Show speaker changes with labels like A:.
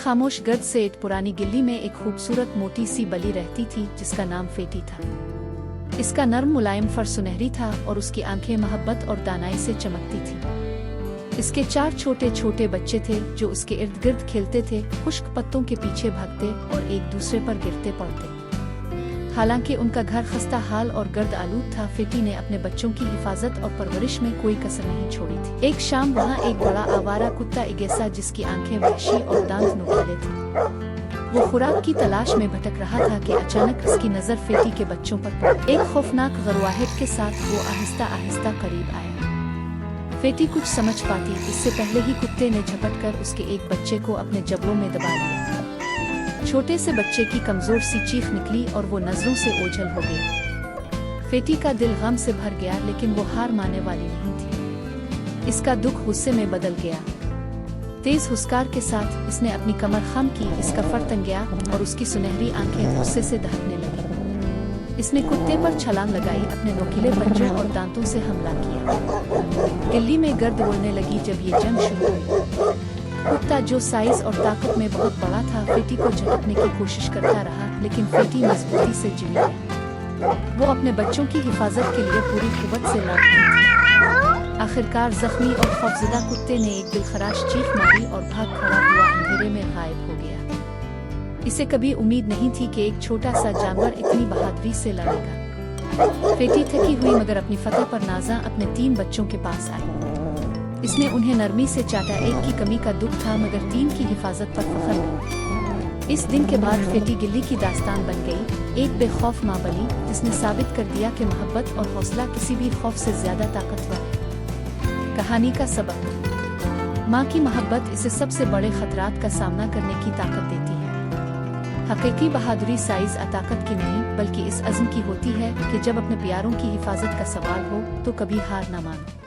A: खामोश गर्द से एक पुरानी गिल्ली में एक खूबसूरत मोटी सी बली रहती थी जिसका नाम फेटी था। इसका नर्म मुलायम फर सुनहरी था और उसकी आंखें मोहब्बत और दानाई से चमकती थी। इसके 4 छोटे छोटे बच्चे थे जो उसके इर्द गिर्द खेलते थे, खुश्क पत्तों के पीछे भागते और एक दूसरे पर गिरते पड़ते। हालांकि उनका घर खस्ता हाल और गर्द आलूद था, फेटी ने अपने बच्चों की हिफाजत और परवरिश में कोई कसर नहीं छोड़ी थी। एक शाम वहाँ एक बड़ा आवारा कुत्ता इगेसा, जिसकी आंखें वहशी और दांत नुकीले थे, वो खुराक की तलाश में भटक रहा था कि अचानक उसकी नजर फेटी के बच्चों पर पड़ी। एक खौफनाक गरवाहट के साथ वो आहिस्ता आहिस्ता करीब आया। फेटी कुछ समझ पाती इससे पहले ही कुत्ते ने झपट कर उसके एक बच्चे को अपने जबड़ों में दबा लिया। छोटे से बच्चे की कमजोर सी चीख निकली और वो नजरों से ओझल हो गया। फेटी का दिल गम से भर गया, लेकिन वो हार मानने वाली नहीं थी। इसका दुख गुस्से में बदल गया। तेज हुस्कार के साथ इसने अपनी कमर खम की, इसका फर तन गया और उसकी सुनहरी आंखें गुस्से से दहकने लगी। इसने कुत्ते पर छलांग लगाई, अपने नुकीले पंजों और दांतों से हमला किया। गिल्ली में गर्द उड़ने लगी जब ये जंग शुरू हुई। कुत्ता जो साइज और ताकत में बहुत बड़ा था, फेटी को झटकने की कोशिश करता रहा, लेकिन फेटी मजबूती से जिम गया। वो अपने बच्चों की हिफाजत के लिए पूरी कुव्वत से लड़ रही थी। आखिरकार जख्मी और खौफजदा कुत्ते ने एक दिलखराश चीख मारी और भाग खड़ा हुआ अंधेरे में गायब हो गया। इसे कभी उम्मीद नहीं थी कि एक छोटा सा जानवर इतनी बहादुरी से लड़ेगा। फेटी थकी हुई मगर अपनी फतह पर नाज़ा अपने 3 बच्चों के पास आई। इसने उन्हें नरमी से चाटा। एक की कमी का दुख था, मगर 3 की हिफाजत पर फख्र था। इस दिन के बाद फेटी गिल्ली की दास्तान बन गई, एक बेखौफ माँ बली जिसने साबित कर दिया कि मोहब्बत और हौसला किसी भी खौफ से ज्यादा ताकतवर है। कहानी का सबक: माँ की मोहब्बत इसे सबसे बड़े खतरात का सामना करने की ताकत देती है। हकीकी बहादुरी साइज ताकत की नहीं, बल्कि इस अज़्म की होती है कि जब अपने प्यारों की हिफाजत का सवाल हो तो कभी हार न मानो।